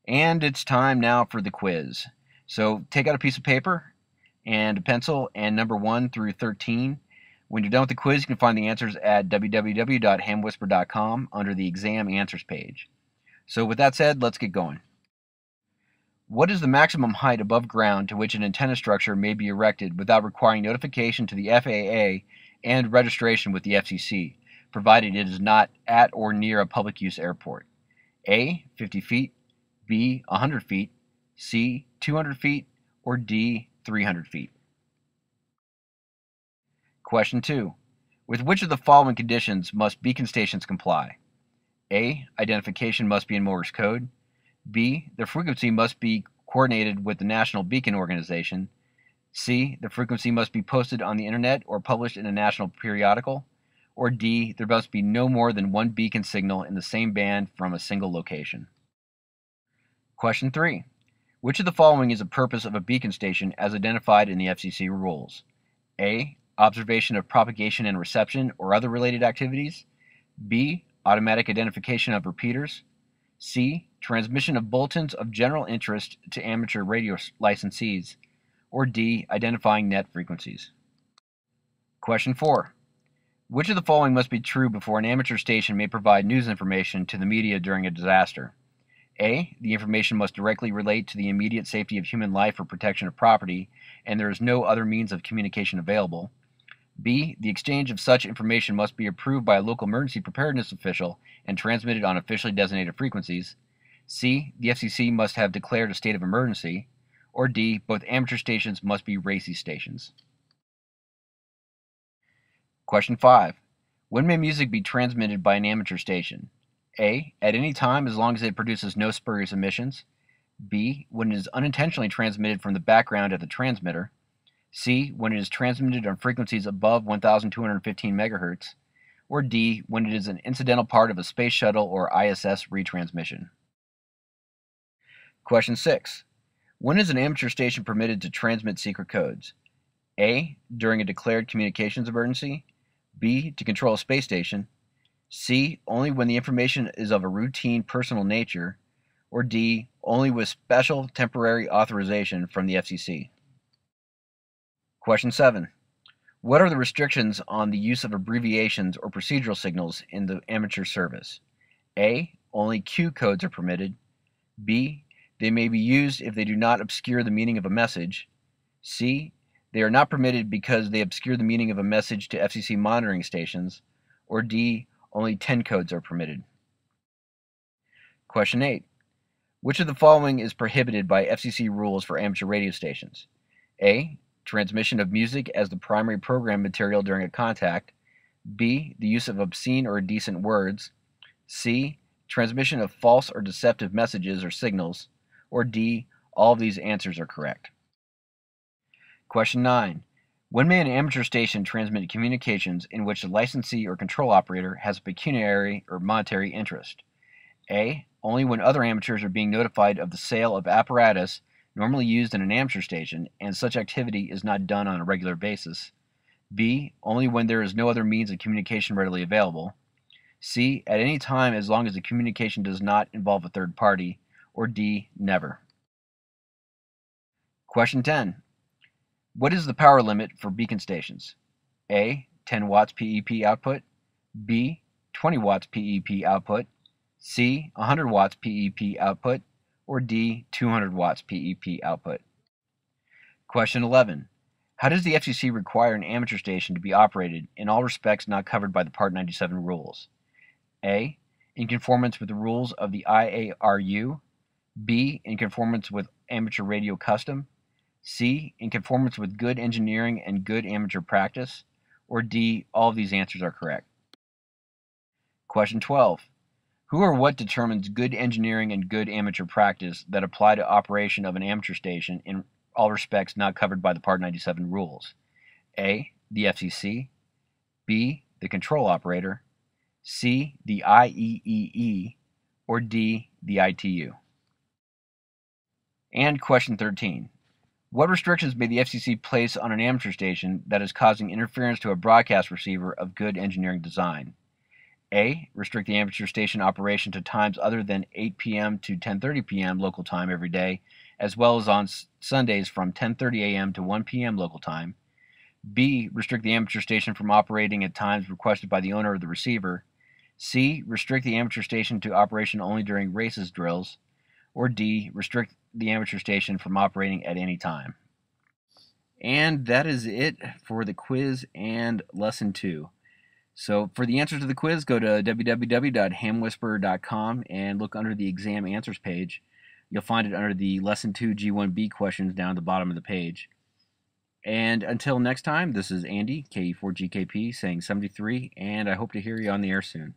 And it's time now for the quiz. So take out a piece of paper and a pencil and number 1 through 13. When you're done with the quiz, you can find the answers at www.hamwhisper.com under the exam answers page. So with that said, let's get going. What is the maximum height above ground to which an antenna structure may be erected without requiring notification to the FAA and registration with the FCC, provided it is not at or near a public use airport? A, 50 feet, B, 100 feet, C, 200 feet, or D, 300 feet? Question 2. With which of the following conditions must beacon stations comply? A, identification must be in Morse code. B, the frequency must be coordinated with the National Beacon Organization. C, the frequency must be posted on the internet or published in a national periodical. Or D, there must be no more than one beacon signal in the same band from a single location. Question 3. Which of the following is the purpose of a beacon station as identified in the FCC rules? A, observation of propagation and reception or other related activities. B, automatic identification of repeaters. C, transmission of bulletins of general interest to amateur radio licensees. Or D, identifying net frequencies. Question 4. Which of the following must be true before an amateur station may provide news information to the media during a disaster? A, the information must directly relate to the immediate safety of human life or protection of property, and there is no other means of communication available. B, the exchange of such information must be approved by a local emergency preparedness official and transmitted on officially designated frequencies. C, the FCC must have declared a state of emergency. Or D, both amateur stations must be RACI stations. Question 5. When may music be transmitted by an amateur station? A, at any time as long as it produces no spurious emissions. B, when it is unintentionally transmitted from the background at the transmitter. C, when it is transmitted on frequencies above 1,215 MHz. Or D, when it is an incidental part of a space shuttle or ISS retransmission. Question 6. When is an amateur station permitted to transmit secret codes? A, during a declared communications emergency. B, to control a space station. C, only when the information is of a routine personal nature. Or D, only with special temporary authorization from the FCC. Question 7. What are the restrictions on the use of abbreviations or procedural signals in the amateur service? A, only Q codes are permitted. B, they may be used if they do not obscure the meaning of a message. C, they are not permitted because they obscure the meaning of a message to FCC monitoring stations. Or D, only 10 codes are permitted. Question 8. Which of the following is prohibited by FCC rules for amateur radio stations? A, transmission of music as the primary program material during a contact. B, the use of obscene or indecent words. C, transmission of false or deceptive messages or signals. Or D, all of these answers are correct. Question 9. When may an amateur station transmit communications in which the licensee or control operator has a pecuniary or monetary interest? A, only when other amateurs are being notified of the sale of apparatus normally used in an amateur station and such activity is not done on a regular basis. B, only when there is no other means of communication readily available. C, at any time as long as the communication does not involve a third party. Or D, never. Question 10. What is the power limit for beacon stations? A, 10 watts PEP output. B, 20 watts PEP output. C, 100 watts PEP output. Or D, 200 watts PEP output. Question 11. How does the FCC require an amateur station to be operated in all respects not covered by the Part 97 rules? A, in conformance with the rules of the IARU. B, in conformance with amateur radio custom. C, in conformance with good engineering and good amateur practice. Or D, all of these answers are correct. Question 12. Who or what determines good engineering and good amateur practice that apply to operation of an amateur station in all respects not covered by the Part 97 rules? A, the FCC. B, the control operator. C, the IEEE. Or D, the ITU. And question 13. What restrictions may the FCC place on an amateur station that is causing interference to a broadcast receiver of good engineering design? A. Restrict the amateur station operation to times other than 8 p.m. to 10:30 p.m. local time every day, as well as on Sundays from 10:30 a.m. to 1 p.m. local time. B. Restrict the amateur station from operating at times requested by the owner or the receiver. C. Restrict the amateur station to operation only during races drills. Or D. Restrict the amateur station from operating at any time. And that is it for the quiz and lesson 2. So for the answers to the quiz, go to www.hamwhisperer.com and look under the exam answers page. You'll find it under the lesson 2 G1B questions down at the bottom of the page. And until next time, this is Andy, KE4GKP, saying 73, and I hope to hear you on the air soon.